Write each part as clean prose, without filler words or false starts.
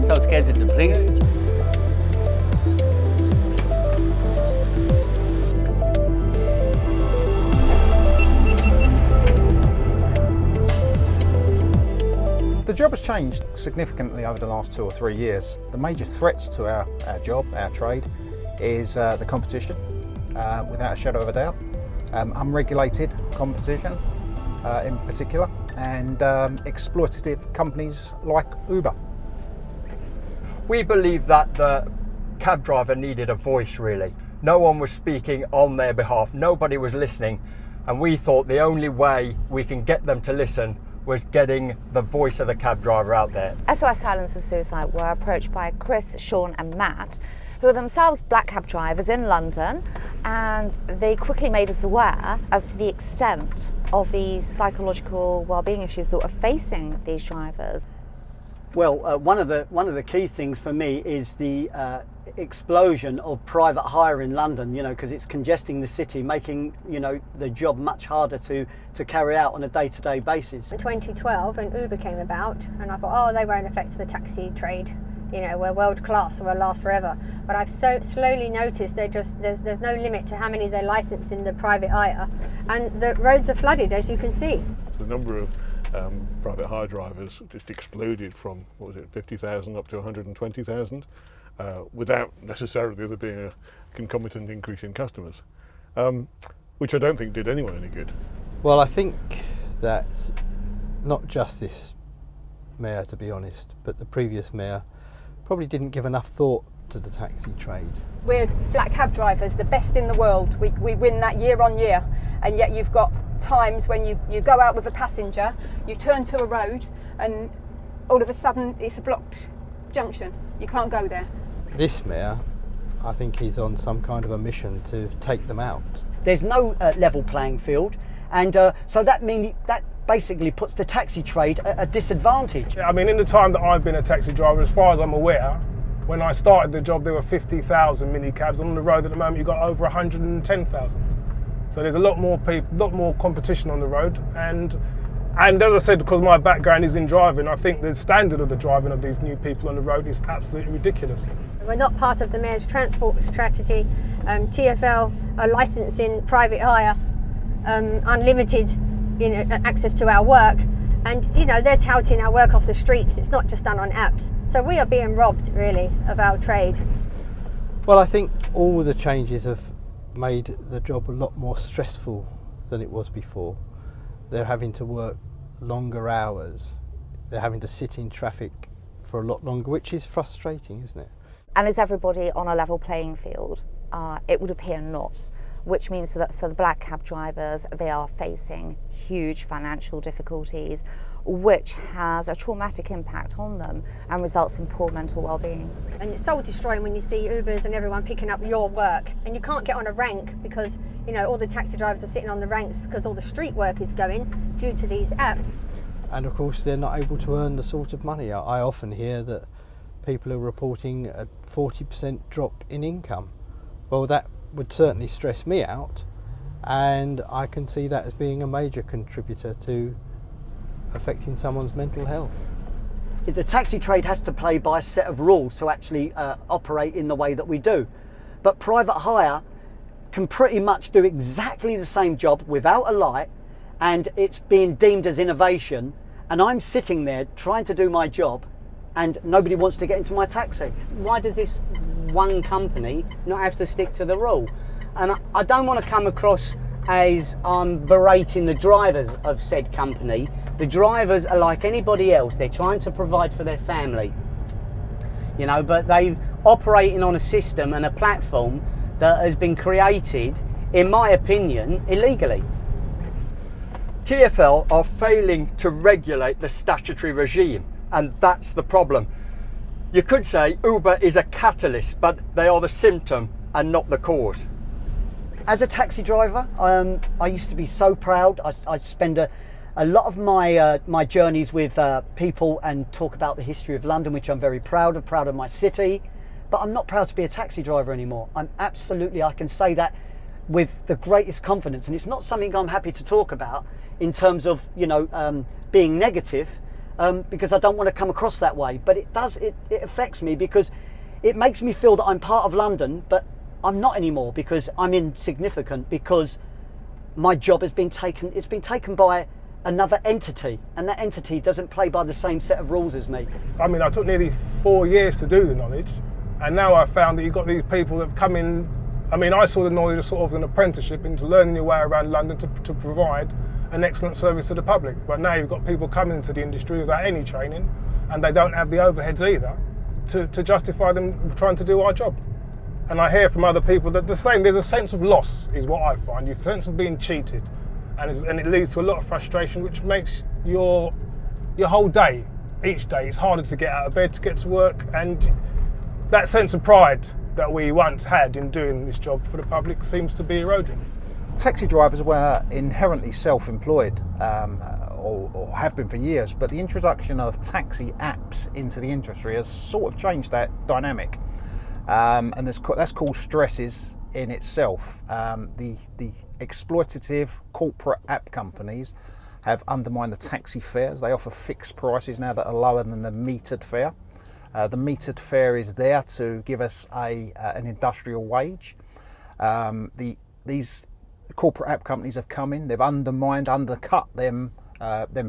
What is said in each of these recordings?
South Kensington, please. The job has changed significantly over the last 2 or 3 years. The major threats to our job, our trade, is the competition, without a shadow of a doubt. Unregulated competition in particular, and exploitative companies like Uber. We believe that the cab driver needed a voice, really. No one was speaking on their behalf, nobody was listening, and we thought the only way we can get them to listen was getting the voice of the cab driver out there. SOS Silence of Suicide were approached by Chris, Sean and Matt, who are themselves black cab drivers in London, and they quickly made us aware as to the extent of the psychological well-being issues that were facing these drivers. Well, one of the key things for me is the explosion of private hire in London, you know, because it's congesting the city, making, you know, the job much harder to carry out on a day-to-day basis. In 2012, when Uber came about, and I thought, oh, they won't affect the taxi trade. You know, we're world class, we'll last forever. But I've so slowly noticed there's no limit to how many they're licensed in the private hire, and the roads are flooded, as you can see. The number of private hire drivers just exploded from, 50,000 up to 120,000, without necessarily there being a concomitant increase in customers, which I don't think did anyone any good. Well, I think that not just this mayor, to be honest, but the previous mayor probably didn't give enough thought to the taxi trade. We're black cab drivers, the best in the world. We win that year on year, and yet you've got times when you go out with a passenger, you turn to a road, and all of a sudden it's a blocked junction. You can't go there. This mayor, I think he's on some kind of a mission to take them out. There's no level playing field, and so that basically puts the taxi trade at a disadvantage. I mean, in the time that I've been a taxi driver, as far as I'm aware, when I started the job, there were 50,000 minicabs. On the road at the moment, you've got over 110,000. So there's a lot more people, lot more competition on the road. And as I said, because my background is in driving, I think the standard of the driving of these new people on the road is absolutely ridiculous. We're not part of the Mayor's transport strategy. TfL are licensing private hire, unlimited access to our work. And, you know, they're touting our work off the streets. It's not just done on apps. So we are being robbed, really, of our trade. Well, I think all the changes have made the job a lot more stressful than it was before. They're having to work longer hours. They're having to sit in traffic for a lot longer, which is frustrating, isn't it? And is everybody on a level playing field? It would appear not, which means that for the black cab drivers, they are facing huge financial difficulties, which has a traumatic impact on them and results in poor mental well-being. And it's soul destroying when you see Ubers and everyone picking up your work, and you can't get on a rank because, you know, all the taxi drivers are sitting on the ranks because all the street work is going due to these apps. And of course, they're not able to earn the sort of money. I often hear that people are reporting a 40% drop in income. Well, that would certainly stress me out, and I can see that as being a major contributor to affecting someone's mental health. The taxi trade has to play by a set of rules to actually operate in the way that we do. But private hire can pretty much do exactly the same job without a light, and it's being deemed as innovation, and I'm sitting there trying to do my job and nobody wants to get into my taxi. Why does this one company not have to stick to the rule? And I don't want to come across as I'm berating the drivers of said company. The drivers are like anybody else. They're trying to provide for their family, you know, but they're operating on a system and a platform that has been created, in my opinion, illegally. TfL are failing to regulate the statutory regime, and that's the problem. You could say Uber is a catalyst, but they are the symptom and not the cause. As a taxi driver, I used to be so proud. I spend a lot of my journeys with people and talk about the history of London, which I'm very proud of my city. But I'm not proud to be a taxi driver anymore. I can say that with the greatest confidence, and it's not something I'm happy to talk about in terms of being negative, because I don't want to come across that way. But it affects me because it makes me feel that I'm part of London, but I'm not anymore, because I'm insignificant, because my job has been taken. It's been taken by another entity, and that entity doesn't play by the same set of rules as me. I mean, I took nearly 4 years to do the knowledge, and now I've found that you've got these people that come in. I mean, I saw the knowledge as sort of an apprenticeship into learning your way around London to provide an excellent service to the public. But now you've got people coming into the industry without any training, and they don't have the overheads either to justify them trying to do our job. And I hear from other people that there's a sense of loss is what I find. You have a sense of being cheated, and it leads to a lot of frustration, which makes your whole day, each day, it's harder to get out of bed, to get to work, and that sense of pride that we once had in doing this job for the public seems to be eroding. Taxi drivers were inherently self-employed, or have been for years, but the introduction of taxi apps into the industry has sort of changed that dynamic. And that's called stresses in itself. The exploitative corporate app companies have undermined the taxi fares. They offer fixed prices now that are lower than the metered fare. The metered fare is there to give us an industrial wage. These corporate app companies have come in, they've undercut them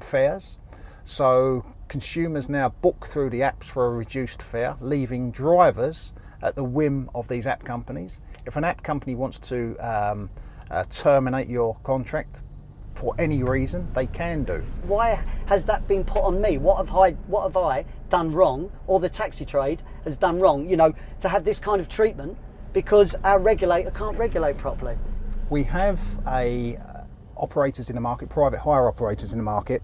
fares. So consumers now book through the apps for a reduced fare, leaving drivers at the whim of these app companies. If an app company wants to terminate your contract for any reason, they can do. Why has that been put on me? What have I done wrong, or the taxi trade has done wrong, to have this kind of treatment, because our regulator can't regulate properly? We have operators in the market, private hire operators in the market,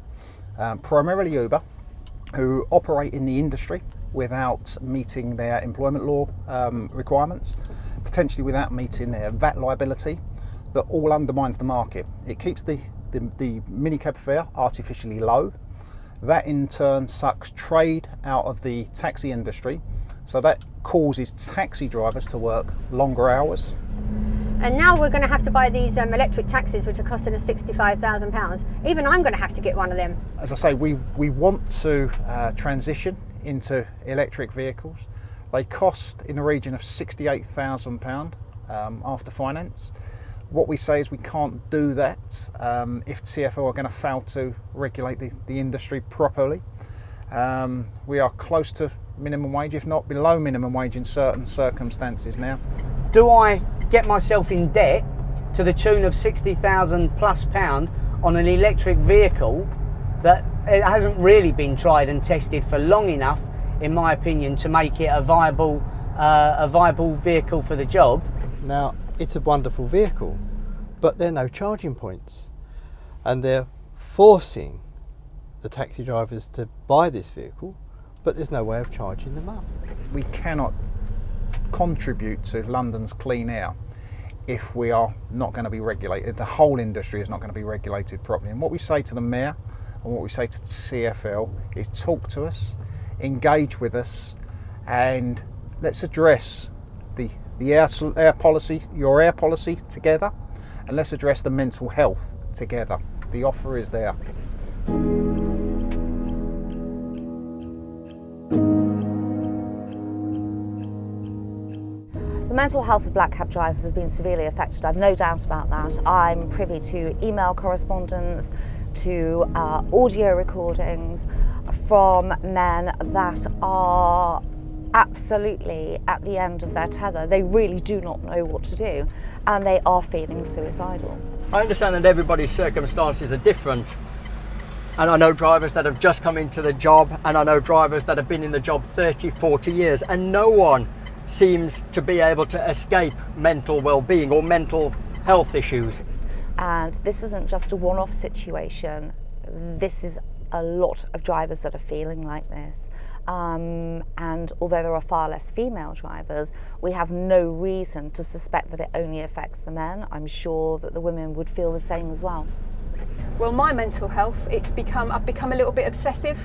primarily Uber, who operate in the industry without meeting their employment law requirements, potentially without meeting their VAT liability. That all undermines the market. It keeps the minicab fare artificially low. That in turn sucks trade out of the taxi industry, so that causes taxi drivers to work longer hours. And now we're going to have to buy these electric taxis, which are costing us £65,000. Even I'm going to have to get one of them. As I say, we want to transition into electric vehicles. They cost in the region of £68,000 after finance. What we say is we can't do that if TfL are going to fail to regulate the industry properly. We are close to minimum wage, if not below minimum wage in certain circumstances now. Do I get myself in debt to the tune of £60,000+ on an electric vehicle that it hasn't really been tried and tested for long enough, in my opinion, to make it a viable vehicle for the job? Now, it's a wonderful vehicle, but there are no charging points, and they're forcing the taxi drivers to buy this vehicle, but there's no way of charging them up. We cannot contribute to London's clean air if we are not going to be regulated. The whole industry is not going to be regulated properly. And what we say to the Mayor and what we say to TfL is talk to us, engage with us, and let's address the air policy, your air policy together, and let's address the mental health together. The offer is there. The mental health of black cab drivers has been severely affected. I've no doubt about that. I'm privy to email correspondence, to audio recordings from men that are absolutely at the end of their tether. They really do not know what to do, and they are feeling suicidal. I understand that everybody's circumstances are different, and I know drivers that have just come into the job, and I know drivers that have been in the job 30, 40 years, and no one seems to be able to escape mental well-being or mental health issues. And this isn't just a one-off situation. This is a lot of drivers that are feeling like this, and although there are far less female drivers, we have no reason to suspect that it only affects the men. I'm sure that the women would feel the same as well. Well, my mental health, I've become a little bit obsessive.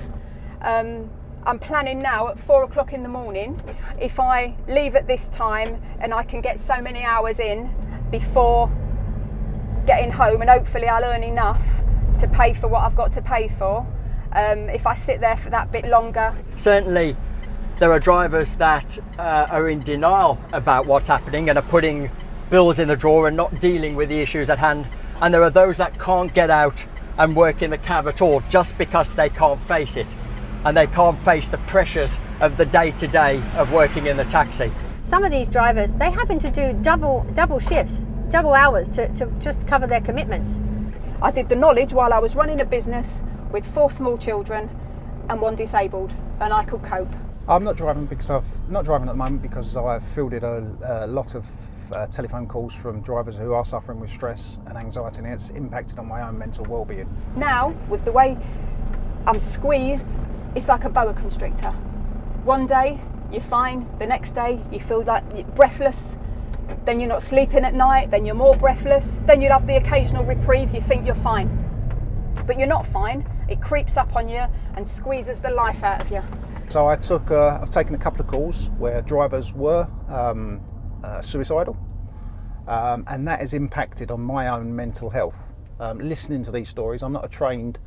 I'm planning now at 4 o'clock in the morning, if I leave at this time and I can get so many hours in before getting home, and hopefully I'll earn enough to pay for what I've got to pay for. If I sit there for that bit longer. Certainly there are drivers that are in denial about what's happening and are putting bills in the drawer and not dealing with the issues at hand. And there are those that can't get out and work in the cab at all just because they can't face it. And they can't face the pressures of the day-to-day of working in the taxi. Some of these drivers, they're having to do double shifts, double hours to just cover their commitments. I did the knowledge while I was running a business with 4 small children and 1 disabled, and I could cope. I'm not driving at the moment because I've fielded a lot of telephone calls from drivers who are suffering with stress and anxiety, and it's impacted on my own mental well-being. Now, with the way I'm squeezed, it's like a boa constrictor. One day you're fine, the next day you feel like you're breathless, then you're not sleeping at night, then you're more breathless, then you'll have the occasional reprieve, you think you're fine. But you're not fine, it creeps up on you and squeezes the life out of you. So I've taken a couple of calls where drivers were suicidal, and that has impacted on my own mental health. Listening to these stories, I'm not a trained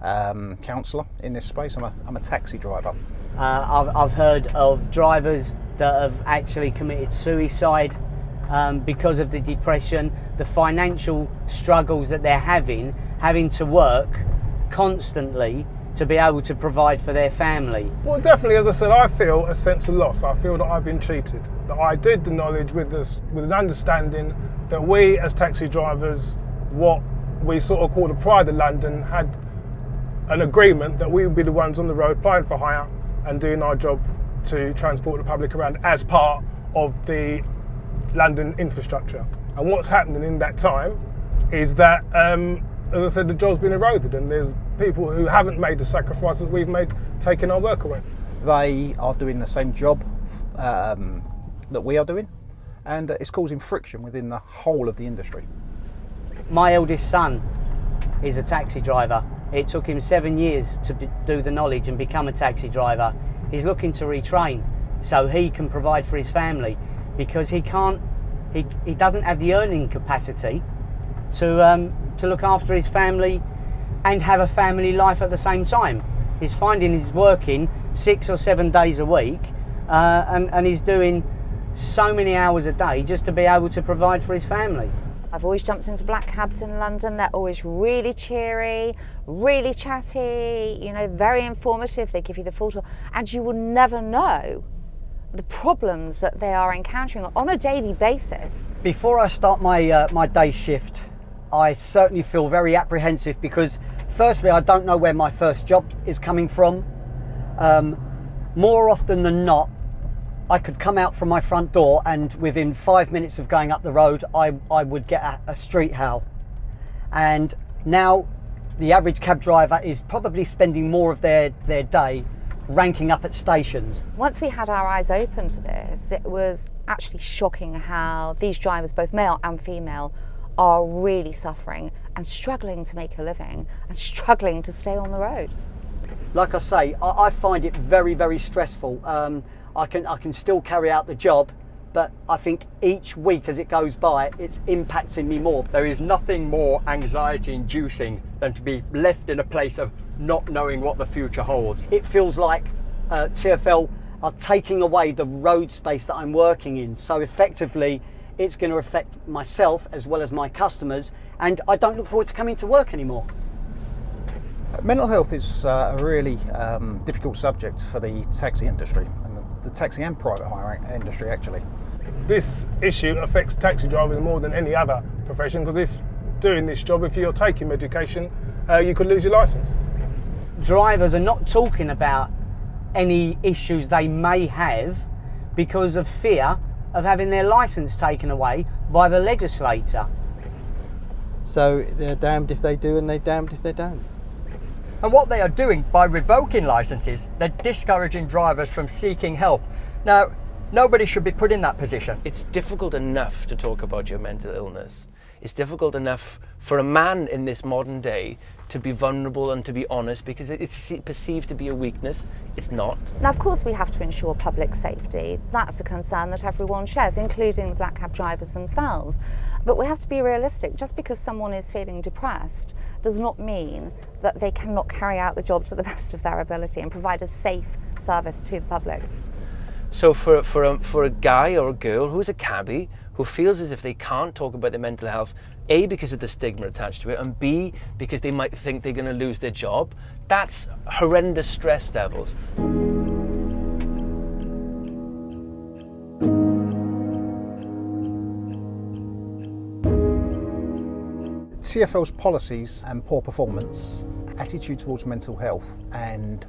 counsellor in this space. I'm a taxi driver. I've heard of drivers that have actually committed suicide because of the depression, the financial struggles that they're having to work constantly to be able to provide for their family. Well, definitely, as I said, I feel a sense of loss. I feel that I've been cheated. That I did the knowledge with an understanding that we as taxi drivers, what we sort of call the Pride of London, had an agreement that we would be the ones on the road applying for hire and doing our job to transport the public around as part of the London infrastructure. And what's happening in that time is that, as I said, the job's been eroded, and there's people who haven't made the sacrifices we've made taking our work away. They are doing the same job that we are doing, and it's causing friction within the whole of the industry. My eldest son is a taxi driver. It took him 7 years to do the knowledge and become a taxi driver. He's looking to retrain so he can provide for his family, because he doesn't have the earning capacity to look after his family and have a family life at the same time. He's finding he's working 6 or 7 days a week and he's doing so many hours a day just to be able to provide for his family. I've always jumped into black cabs in London. They're always really cheery, really chatty, you know, very informative. They give you the full tour, and you will never know the problems that they are encountering on a daily basis. Before I start my day shift, I certainly feel very apprehensive because firstly, I don't know where my first job is coming from. More often than not, I could come out from my front door and within 5 minutes of going up the road, I would get a street hail. And now the average cab driver is probably spending more of their day ranking up at stations. Once we had our eyes open to this, it was actually shocking how these drivers, both male and female, are really suffering and struggling to make a living and struggling to stay on the road. Like I say, I find it very, very stressful. I can still carry out the job, but I think each week as it goes by, it's impacting me more. There is nothing more anxiety inducing than to be left in a place of not knowing what the future holds. It feels like TfL are taking away the road space that I'm working in. So effectively, it's going to affect myself as well as my customers, and I don't look forward to coming to work anymore. Mental health is a really difficult subject for the taxi industry, and the taxi and private hire industry actually. This issue affects taxi drivers more than any other profession, because if doing this job, if you're taking medication, you could lose your licence. Drivers are not talking about any issues they may have because of fear of having their licence taken away by the legislator. So they're damned if they do and they're damned if they don't. And what they are doing by revoking licenses, they're discouraging drivers from seeking help. Now, nobody should be put in that position. It's difficult enough to talk about your mental illness. It's difficult enough for a man in this modern day to be vulnerable and to be honest, because it's perceived to be a weakness. It's not. Now, of course, we have to ensure public safety. That's a concern that everyone shares, including the black cab drivers themselves. But we have to be realistic. Just because someone is feeling depressed does not mean that they cannot carry out the job to the best of their ability and provide a safe service to the public. So for a guy or a girl who's a cabbie, who feels as if they can't talk about their mental health, A, because of the stigma attached to it, and B, because they might think they're going to lose their job, that's horrendous stress levels. TfL's policies and poor performance, attitude towards mental health and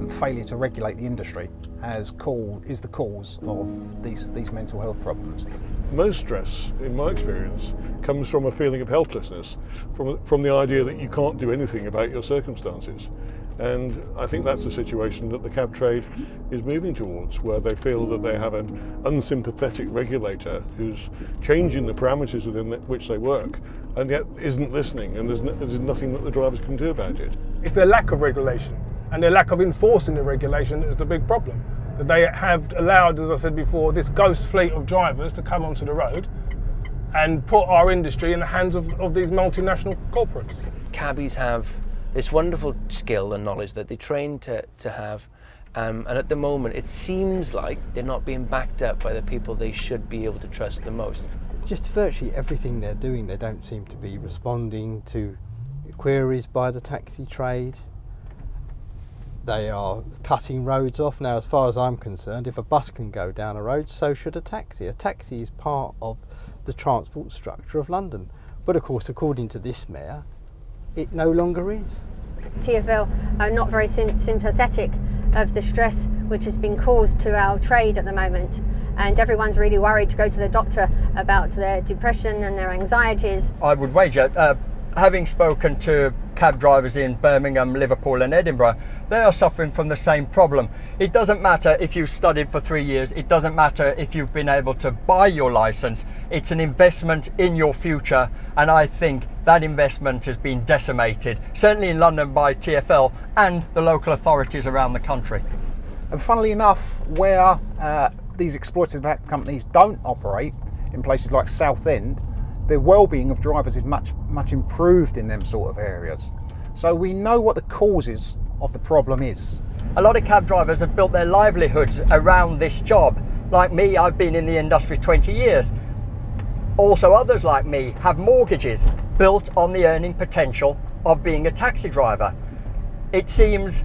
failure to regulate the industry is the cause of these mental health problems. Most stress, in my experience, comes from a feeling of helplessness, from the idea that you can't do anything about your circumstances. And I think that's a situation that the cab trade is moving towards, where they feel that they have an unsympathetic regulator who's changing the parameters within which they work, and yet isn't listening, and there's nothing that the drivers can do about it. It's their lack of regulation and their lack of enforcing the regulation is the big problem. That they have allowed, as I said before, this ghost fleet of drivers to come onto the road and put our industry in the hands of these multinational corporates. Cabbies have this wonderful skill and knowledge that they train to have, and at the moment it seems like they're not being backed up by the people they should be able to trust the most. Just virtually everything they're doing, they don't seem to be responding to queries by the taxi trade. They are cutting roads off. Now, as far as I'm concerned, if a bus can go down a road, so should a taxi. A taxi is part of the transport structure of London. But of course, according to this mayor, it no longer is. TfL are not very sympathetic of the stress which has been caused to our trade at the moment, and everyone's really worried to go to the doctor about their depression and their anxieties. I would wager, having spoken to cab drivers in Birmingham, Liverpool and Edinburgh, they are suffering from the same problem. It doesn't matter if you've studied for 3 years, it doesn't matter if you've been able to buy your licence, it's an investment in your future, and I think that investment has been decimated, certainly in London by TfL and the local authorities around the country. And funnily enough, where these exploitative companies don't operate, in places like Southend, the well-being of drivers is much improved in them sort of areas. So we know what the causes of the problem is. A lot of cab drivers have built their livelihoods around this job. Like me, I've been in the industry 20 years. Also, others like me have mortgages built on the earning potential of being a taxi driver. It seems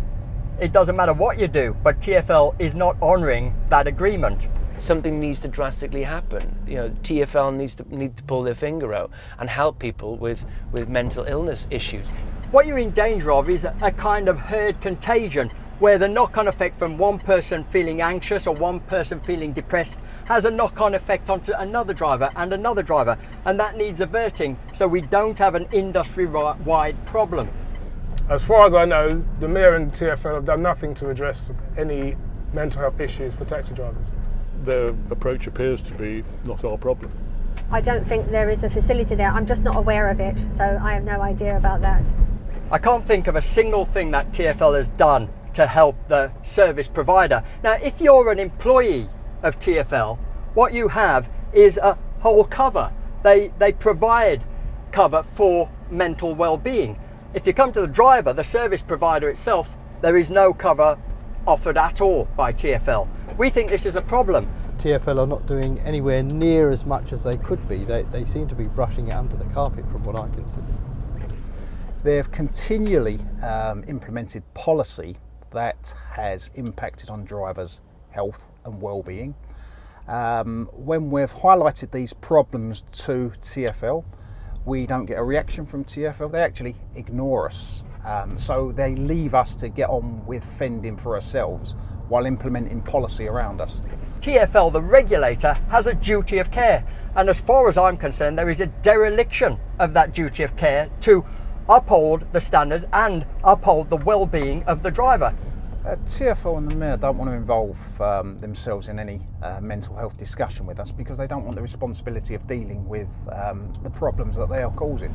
it doesn't matter what you do, but TfL is not honouring that agreement. Something needs to drastically happen. You know, TfL need to pull their finger out and help people with mental illness issues. What you're in danger of is a kind of herd contagion, where the knock-on effect from one person feeling anxious or one person feeling depressed has a knock-on effect onto another driver, and that needs averting so we don't have an industry-wide problem. As far as I know, the Mayor and TfL have done nothing to address any mental health issues for taxi drivers. Their approach appears to be not our problem. I don't think there is a facility there. I'm just not aware of it, so I have no idea about that. I can't think of a single thing that TfL has done to help the service provider. Now, if you're an employee of TfL, what you have is a whole cover. They provide cover for mental well-being. If you come to the driver, the service provider itself, there is no cover offered at all by TfL. We think this is a problem. TfL are not doing anywhere near as much as they could be. They seem to be brushing it under the carpet from what I can see. They've continually implemented policy that has impacted on drivers' health and well-being. When we've highlighted these problems to TfL, we don't get a reaction from TfL. They actually ignore us. So they leave us to get on with fending for ourselves while implementing policy around us. TfL, the regulator, has a duty of care, and as far as I'm concerned, there is a dereliction of that duty of care to uphold the standards and uphold the well-being of the driver. TfL and the Mayor don't want to involve themselves in any mental health discussion with us because they don't want the responsibility of dealing with the problems that they are causing.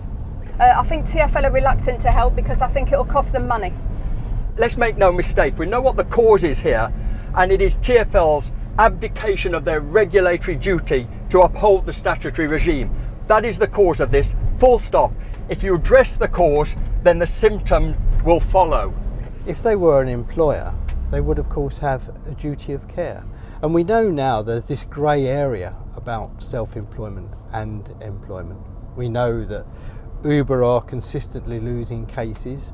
I think TfL are reluctant to help because I think it'll cost them money. Let's make no mistake, we know what the cause is here, and it is TfL's abdication of their regulatory duty to uphold the statutory regime. That is the cause of this, full stop. If you address the cause, then the symptom will follow. If they were an employer, they would of course have a duty of care. And we know now there's this grey area about self-employment and employment. We know that Uber are consistently losing cases,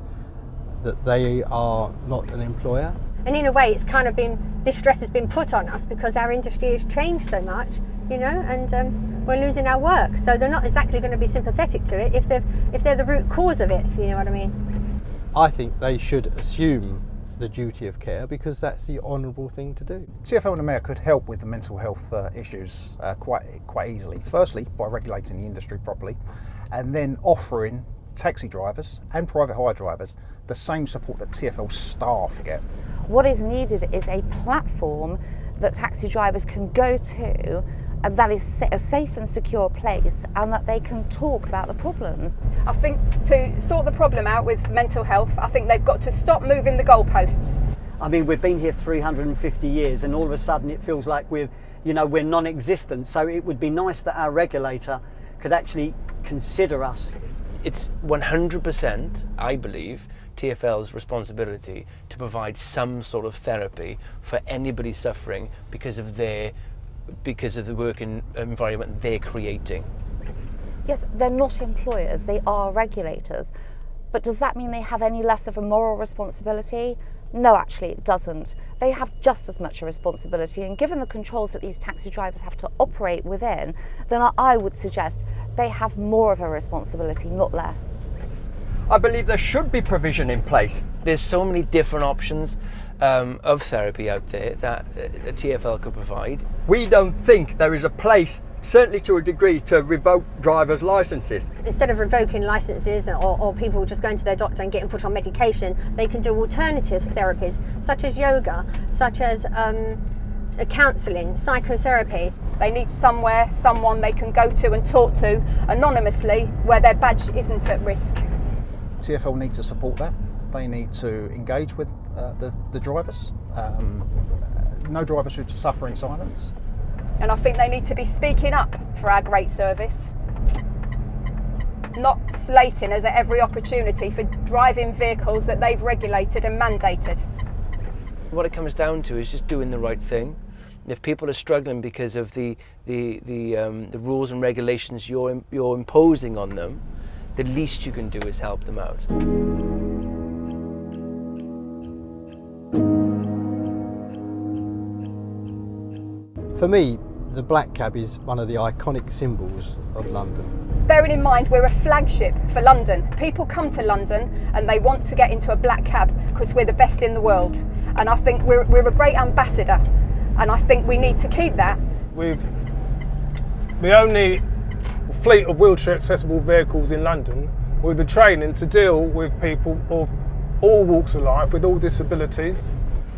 that they are not an employer. And in a way, it's kind of been, this stress has been put on us because our industry has changed so much, you know, and we're losing our work. So they're not exactly going to be sympathetic to it if they're the root cause of it, if you know what I mean. I think they should assume the duty of care because that's the honourable thing to do. TfL and the Mayor could help with the mental health issues quite easily. Firstly, by regulating the industry properly, and then offering taxi drivers and private hire drivers the same support that TfL staff get. What is needed is a platform that taxi drivers can go to that is a safe and secure place and that they can talk about the problems. I think to sort the problem out with mental health, I think they've got to stop moving the goalposts. I mean, we've been here 350 years and all of a sudden it feels like we're non-existent. So it would be nice that our regulator could actually consider us. It's 100%, I believe, TfL's responsibility to provide some sort of therapy for anybody suffering because of the working environment they're creating. Yes, they're not employers, they are regulators. But does that mean they have any less of a moral responsibility? No, actually it doesn't. They have just as much a responsibility, and given the controls that these taxi drivers have to operate within, then I would suggest they have more of a responsibility, not less. I believe there should be provision in place. There's so many different options of therapy out there that a TfL could provide. We don't think there is a place, certainly to a degree, to revoke drivers' licences. Instead of revoking licences or people just going to their doctor and getting put on medication, they can do alternative therapies such as yoga, such as counselling, psychotherapy. They need someone they can go to and talk to anonymously where their badge isn't at risk. TfL need to support that. They need to engage with the drivers. No driver should suffer in silence. And I think they need to be speaking up for our great service, not slating us at every opportunity for driving vehicles that they've regulated and mandated. What it comes down to is just doing the right thing. If people are struggling because of the rules and regulations you're imposing on them, the least you can do is help them out. For me, the black cab is one of the iconic symbols of London. Bearing in mind we're a flagship for London. People come to London and they want to get into a black cab because we're the best in the world. And I think we're a great ambassador, and I think we need to keep that. We've the only fleet of wheelchair accessible vehicles in London with the training to deal with people of all walks of life with all disabilities.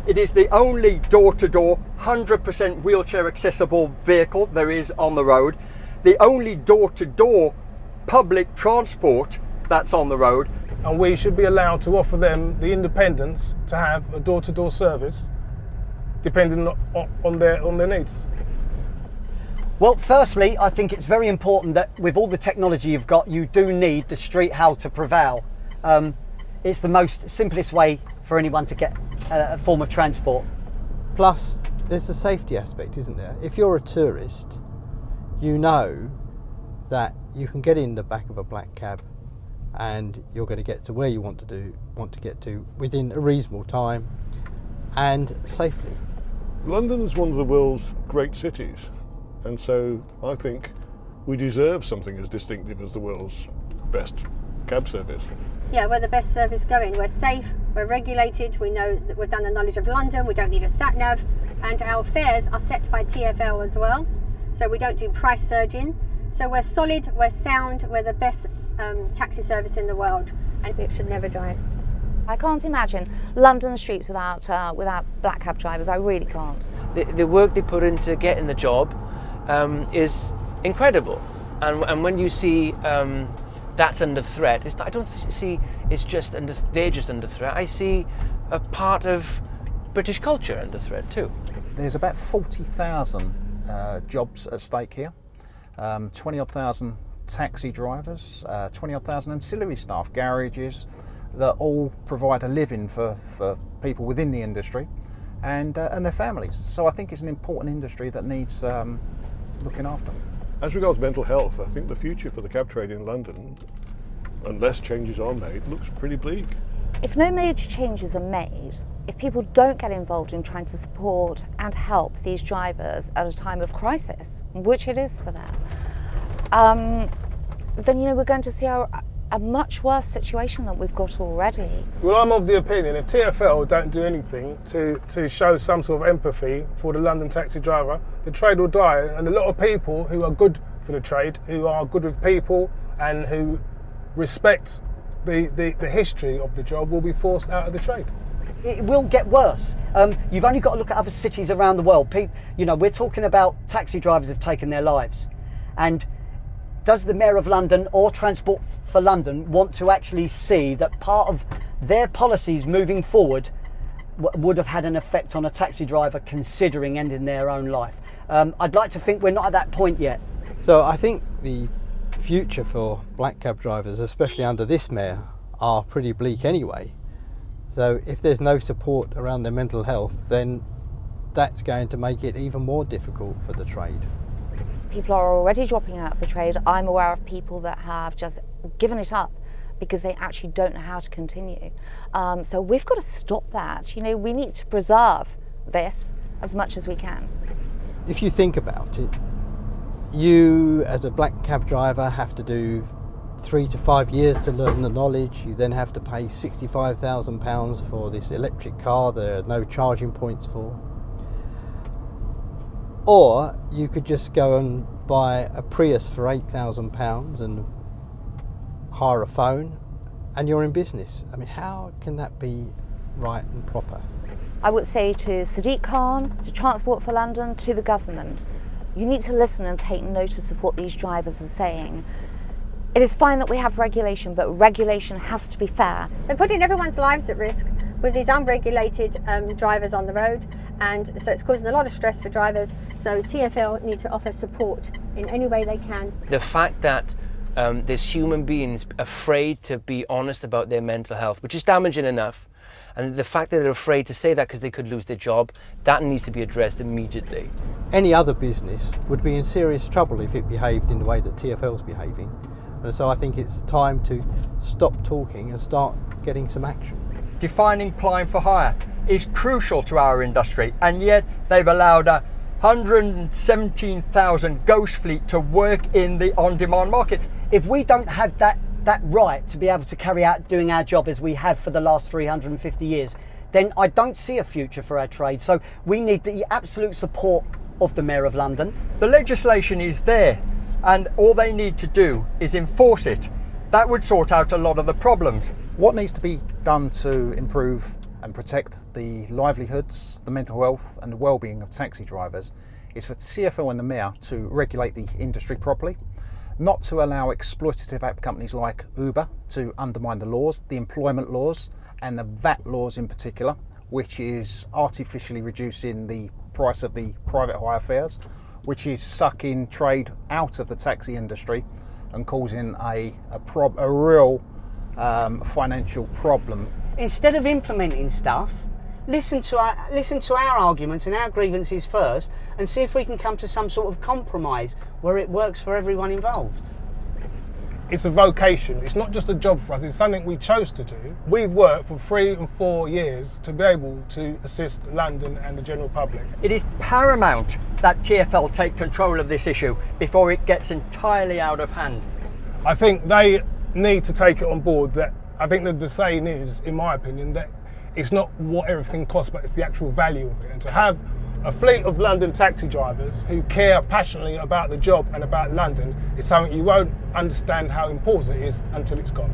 It is the only door-to-door 100% wheelchair accessible vehicle there is on the road, the only door-to-door public transport that's on the road. And we should be allowed to offer them the independence to have a door-to-door service depending on their needs. Well, firstly, I think it's very important that with all the technology you've got, you do need the street hail to prevail. It's the most simplest way for anyone to get a form of transport. Plus, there's a safety aspect, isn't there? If you're a tourist, you know that you can get in the back of a black cab and you're going to get to where you want to get to within a reasonable time and safely. London is one of the world's great cities, and so I think we deserve something as distinctive as the world's best cab service. Yeah, we're the best service going. We're safe, we're regulated, we know that we've done the knowledge of London, we don't need a sat-nav, and our fares are set by TfL as well, so we don't do price surging. So we're solid, we're sound, we're the best taxi service in the world, and it should never die. I can't imagine London streets without black cab drivers. I really can't. The work they put into getting the job is incredible, and when you see that's under threat, I don't see it's just they're just under threat. I see a part of British culture under threat too. There's about 40,000 jobs at stake here, 20-odd thousand taxi drivers, 20-odd thousand ancillary staff, garages, that all provide a living for people within the industry and their families. So I think it's an important industry that needs looking after. As regards mental health, I think the future for the cab trade in London, unless changes are made, looks pretty bleak. If no major changes are made, if people don't get involved in trying to support and help these drivers at a time of crisis, which it is for them, then we're going to see a much worse situation than we've got already. Well, I'm of the opinion if TfL don't do anything to show some sort of empathy for the London taxi driver, the trade will die, and a lot of people who are good for the trade, who are good with people and who respect the history of the job will be forced out of the trade. It will get worse. You've only got to look at other cities around the world. We're talking about taxi drivers have taken their lives, and does the Mayor of London or Transport for London want to actually see that part of their policies moving forward would have had an effect on a taxi driver considering ending their own life? I'd like to think we're not at that point yet. So I think the future for black cab drivers, especially under this mayor, are pretty bleak anyway. So if there's no support around their mental health, then that's going to make it even more difficult for the trade. People are already dropping out of the trade. I'm aware of people that have just given it up because they actually don't know how to continue. So we've got to stop that. We need to preserve this as much as we can. If you think about it, you as a black cab driver have to do 3 to 5 years to learn the knowledge. You then have to pay £65,000 for this electric car there are no charging points for. Or you could just go and buy a Prius for £8,000 and hire a phone and you're in business. I mean, how can that be right and proper? I would say to Sadiq Khan, to Transport for London, to the government, you need to listen and take notice of what these drivers are saying. It is fine that we have regulation, but regulation has to be fair. They're putting everyone's lives at risk with these unregulated drivers on the road, and so it's causing a lot of stress for drivers. So TfL need to offer support in any way they can. The fact that there's human beings afraid to be honest about their mental health, which is damaging enough, and the fact that they're afraid to say that because they could lose their job, that needs to be addressed immediately. Any other business would be in serious trouble if it behaved in the way that TfL's behaving. And so I think it's time to stop talking and start getting some action. Defining plying for hire is crucial to our industry, and yet they've allowed 117,000 ghost fleet to work in the on-demand market. If we don't have that right to be able to carry out doing our job as we have for the last 350 years, then I don't see a future for our trade. So we need the absolute support of the Mayor of London. The legislation is there, and all they need to do is enforce it. That would sort out a lot of the problems. What needs to be done to improve and protect the livelihoods, the mental health and the well-being of taxi drivers is for TfL and the Mayor to regulate the industry properly, not to allow exploitative app companies like Uber to undermine the laws, the employment laws and the VAT laws in particular, which is artificially reducing the price of the private hire fares, which is sucking trade out of the taxi industry and causing a real financial problem. Instead of implementing stuff, listen to our arguments and our grievances first, and see if we can come to some sort of compromise where it works for everyone involved. It's a vocation. It's not just a job for us. It's something we chose to do. We've worked for 3 and 4 years to be able to assist London and the general public. It is paramount that TfL take control of this issue before it gets entirely out of hand. I think they need to take it on board. That I think that the saying is, in my opinion, that it's not what everything costs, but it's the actual value of it. And to have A fleet of London taxi drivers who care passionately about the job and about London is something you won't understand how important it is until it's gone.